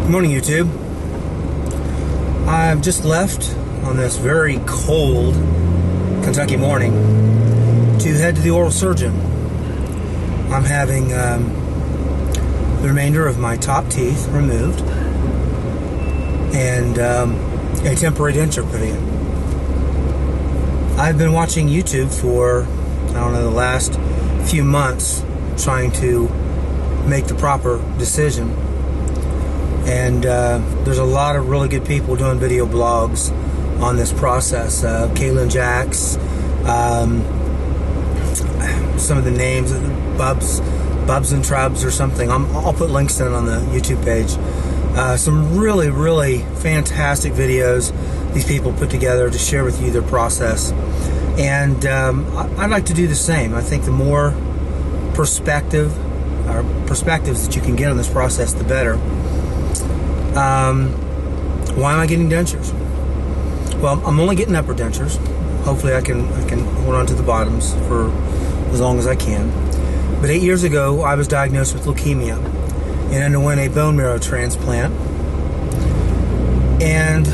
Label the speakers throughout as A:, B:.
A: Good morning, YouTube. I've just left on this very cold Kentucky morning to head to the oral surgeon. I'm having the remainder of my top teeth removed and a temporary denture put in. I've been watching YouTube for, I don't know, the last few months trying to make the proper decision. And there's a lot of really good people doing video blogs on this process. Caitlin Jacks, some of the names, Bubs and Trubs or something. I'll put links in on the YouTube page. Some really, really fantastic videos these people put together to share with you their process. And I'd like to do the same. I think the more perspectives that you can get on this process, the better. Why am I getting dentures? Well, I'm only getting upper dentures. Hopefully I can hold on to the bottoms for as long as I can. But 8 years ago, I was diagnosed with leukemia and underwent a bone marrow transplant. And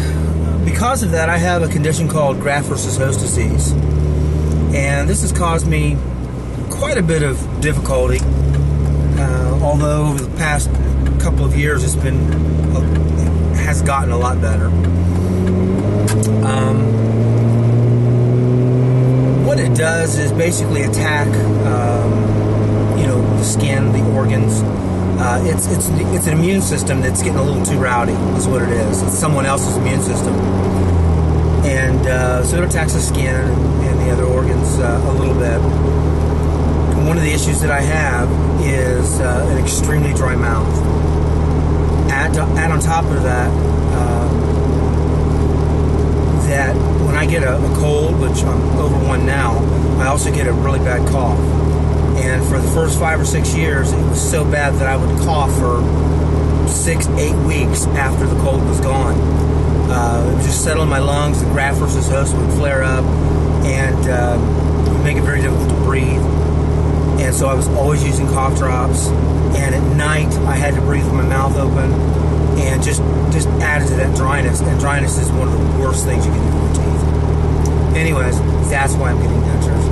A: because of that, I have a condition called graft versus host disease. And this has caused me quite a bit of difficulty. Although over the past couple of years, it has gotten a lot better. What it does is basically attack, the skin, the organs. It's an immune system that's getting a little too rowdy, is what it is. It's someone else's immune system. And so it attacks the skin and the other organs a little bit. And one of the issues that I have is an extremely dry mouth. Add on top of that, that when I get a cold, which I'm over one now, I also get a really bad cough. And for the first 5 or 6 years, it was so bad that I would cough for 6 to 8 weeks after the cold was gone. It would just settle in my lungs. The graft versus host would flare up, and it would make it very difficult to breathe. And so I was always using cough drops. And at night, I had to breathe with my mouth open, and just added to that dryness. And dryness is one of the worst things you can do to your teeth. Anyways, that's why I'm getting dentures.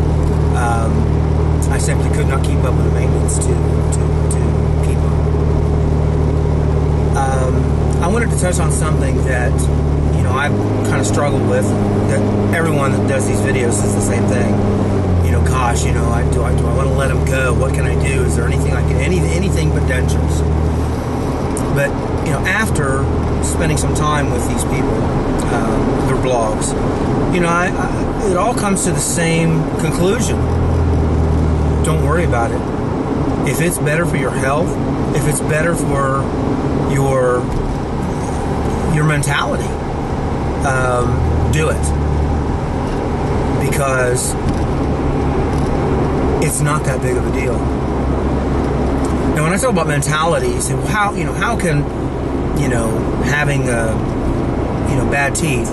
A: I simply could not keep up with the maintenance to keep them. I wanted to touch on something that I've kind of struggled with. That everyone that does these videos says the same thing. Gosh, do I want to let them go? What can I do? Is there anything I can anything but dentures? But after spending some time with these people, their blogs, it all comes to the same conclusion. Don't worry about it. If it's better for your health, if it's better for your mentality, do it. Because it's not that big of a deal. Now, when I talk about mentality, you say, well, how can, having bad teeth,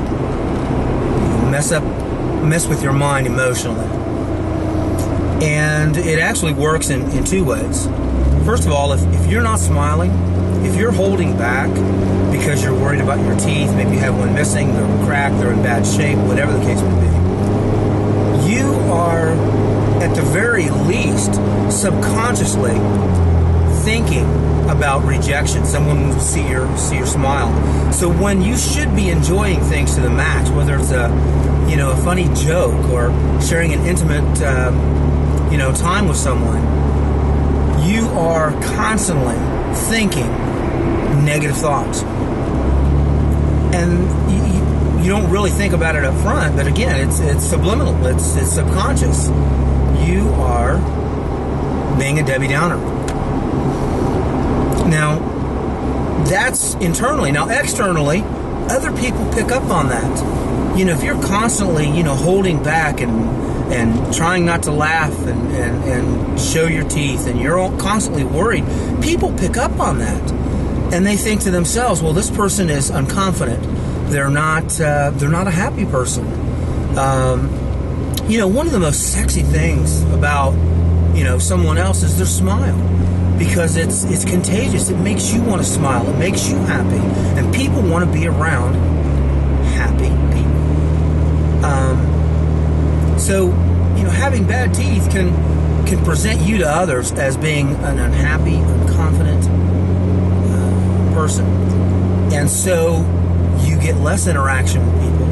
A: mess with your mind emotionally? And it actually works in two ways. First of all, if you're not smiling, if you're holding back because you're worried about your teeth, maybe you have one missing, they're cracked, they're in bad shape, whatever the case may be, you are, at the very least, subconsciously thinking about rejection. Someone will see your smile. So when you should be enjoying things to the max, whether it's a funny joke or sharing an intimate time with someone, you are constantly thinking negative thoughts. And you don't really think about it up front, but again, it's subliminal, it's subconscious. You are being a Debbie Downer. Now, that's internally. Now, externally, other people pick up on that. If you're constantly, holding back and trying not to laugh and show your teeth, and you're all constantly worried, people pick up on that. And they think to themselves, well, this person is unconfident. They're not a happy person. One of the most sexy things about, someone else is their smile. because it's contagious. It makes you want to smile. It makes you happy, and people want to be around happy people. So, having bad teeth can present you to others as being an unhappy, unconfident person, and so you get less interaction with people.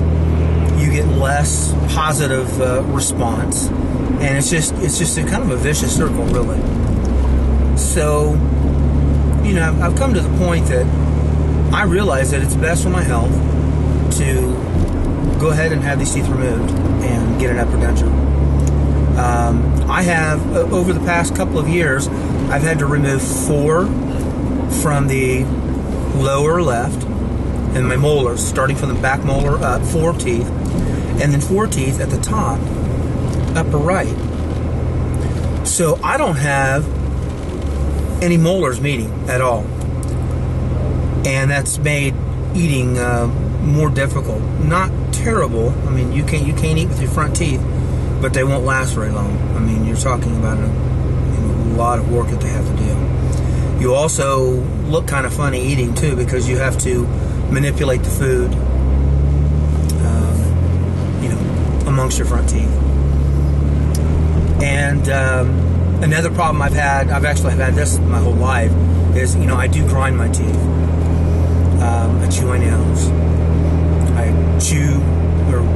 A: You get less positive response, and it's just a kind of a vicious circle, really. So, I've come to the point that I realize that it's best for my health to go ahead and have these teeth removed and get an upper denture. I have, over the past couple of years, I've had to remove 4 from the lower left, and my molars, starting from the back molar up, 4 teeth, and then 4 teeth at the top, upper right. So I don't have any molars meeting at all, and that's made eating more difficult. Not terrible. I mean, you can't eat with your front teeth, but they won't last very long. I mean, you're talking about a lot of work that they have to do. You also look kind of funny eating too, because you have to manipulate the food, amongst your front teeth. And another problem I've actually had this my whole life, is I do grind my teeth. I chew my nails. I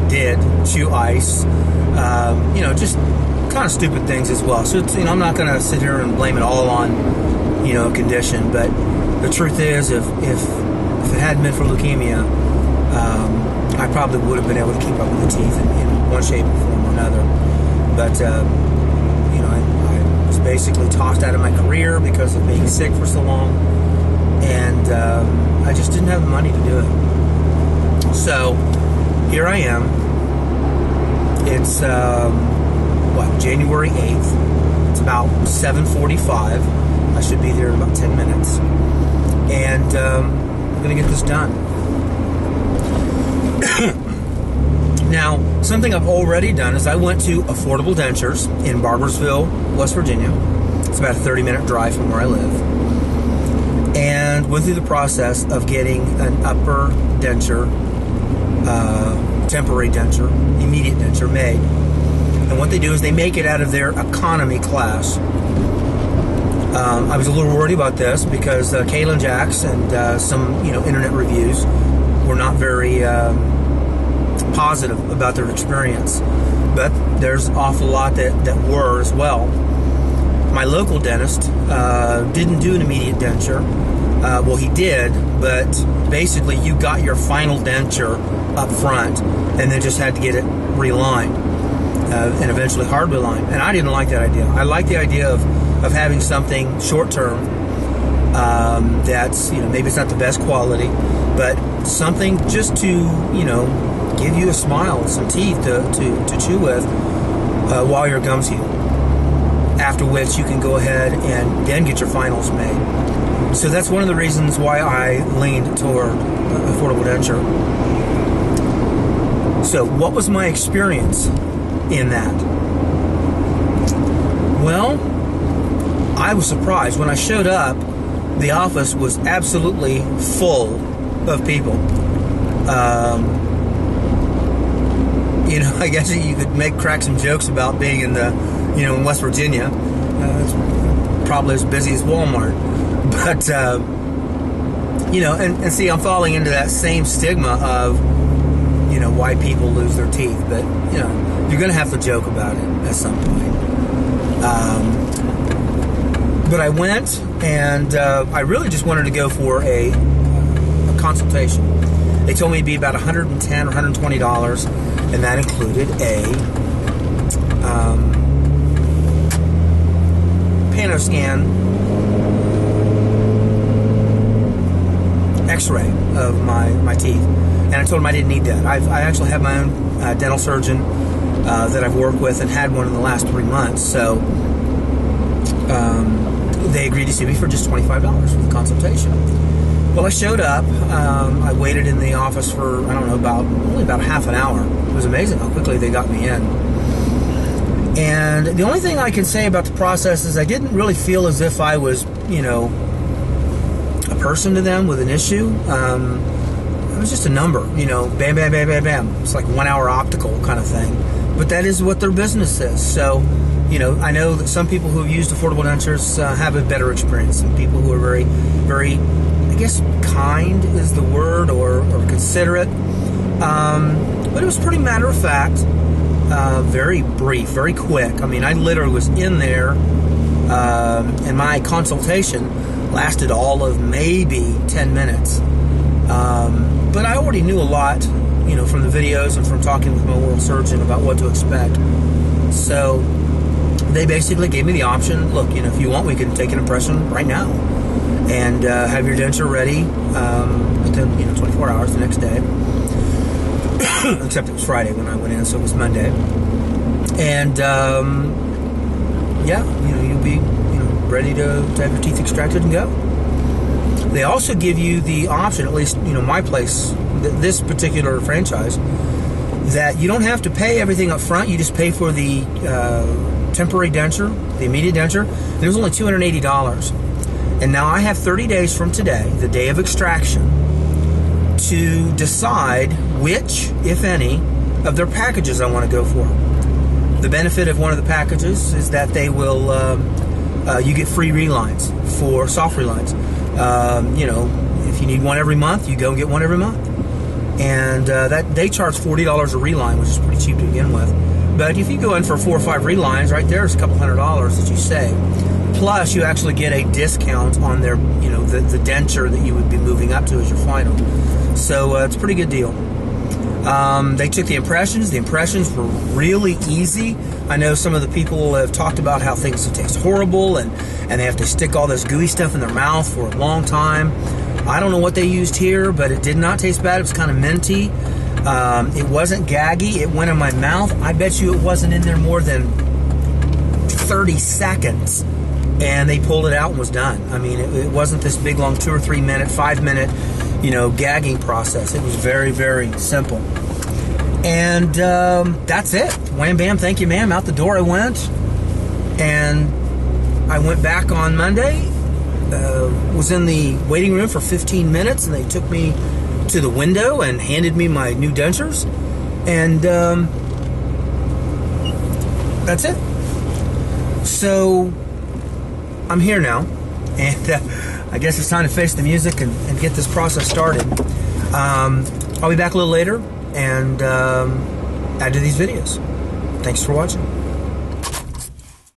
A: did chew ice. Just kind of stupid things as well. So it's, I'm not going to sit here and blame it all on a condition, but the truth is, if it hadn't been for leukemia, I probably would have been able to keep up with the teeth in one shape, form, or another. But I was basically tossed out of my career because of being sick for so long, and I just didn't have the money to do it. So here I am. It's January 8th. It's about 7:45. I should be there in about 10 minutes, and I'm going to get this done. Now, something I've already done is I went to Affordable Dentures in Barboursville, West Virginia. It's about a 30-minute drive from where I live, and went through the process of getting an upper denture, temporary denture, immediate denture made. And what they do is they make it out of their economy class. I was a little worried about this because Kayla Jacks and some internet reviews were not very positive about their experience, but there's an awful lot that were as well. My local dentist didn't do an immediate denture. Well, he did, but basically you got your final denture up front and then just had to get it relined and eventually hard relined. And I didn't like that idea. I like the idea of having something short term that's maybe it's not the best quality, but something just to give you a smile and some teeth to chew with while your gums heal. After which you can go ahead and then get your finals made. So that's one of the reasons why I leaned toward Affordable Denture. So what was my experience in that? Well, I was surprised. When I showed up, the office was absolutely full of people. I guess you could crack some jokes about being in in West Virginia. It's probably as busy as Walmart. But, and see, I'm falling into that same stigma of, why people lose their teeth. But, you're going to have to joke about it at some point. But I went, and I really just wanted to go for a consultation. They told me it'd be about $110 or $120, and that included a panoscan x-ray of my teeth. And I told them I didn't need that. I actually have my own dental surgeon that I've worked with and had one in the last 3 months. So they agreed to see me for just $25 for the consultation. Well, I showed up. I waited in the office for, I don't know, only about half an hour. It was amazing how quickly they got me in. And the only thing I can say about the process is I didn't really feel as if I was, you know, a person to them with an issue. It was just a number, you know, bam, bam, bam, bam, bam. It's like 1 hour optical kind of thing. But that is what their business is. So, you know, I know that some people who have used affordable dentures have a better experience. Some people who are very, very, I guess, kind is the word, or considerate. But it was pretty matter of fact, very brief, very quick. I mean, I literally was in there, and my consultation lasted all of maybe 10 minutes. But I already knew a lot, you know, from the videos and from talking with my oral surgeon about what to expect. So they basically gave me the option, look, you know, if you want, we can take an impression right now and have your denture ready within, you know, 24 hours the next day. Except it was Friday when I went in, so it was Monday. And yeah, you know, you'll be, you know, ready to have your teeth extracted and go. They also give you the option, at least, you know, my place, this particular franchise, that you don't have to pay everything up front. You just pay for the temporary denture, the immediate denture, and it was only $280. And now I have 30 days from today, the day of extraction, to decide which, if any, of their packages I want to go for. The benefit of one of the packages is that they will, you get free relines for soft relines. You know, if you need one every month, you go and get one every month. And that they charge $40 a reline, which is pretty cheap to begin with. But if you go in for 4 or 5 relines, right there's a couple $100 that you save. Plus, you actually get a discount on their, you know, the denture that you would be moving up to as your final. So it's a pretty good deal. They took the impressions. The impressions were really easy. I know some of the people have talked about how things taste horrible and they have to stick all this gooey stuff in their mouth for a long time. I don't know what they used here, but it did not taste bad. It was kind of minty. It wasn't gaggy. It went in my mouth. I bet you it wasn't in there more than 30 seconds. And they pulled it out and was done. I mean, it wasn't this big, long 2 or 3 minute, 5 minute, you know, gagging process. It was very, very simple. And that's it. Wham, bam, thank you, ma'am. Out the door I went. And I went back on Monday. Was in the waiting room for 15 minutes, and they took me to the window and handed me my new dentures. And that's it. So I'm here now, and I guess it's time to face the music and get this process started. I'll be back a little later and add to these videos. Thanks for watching.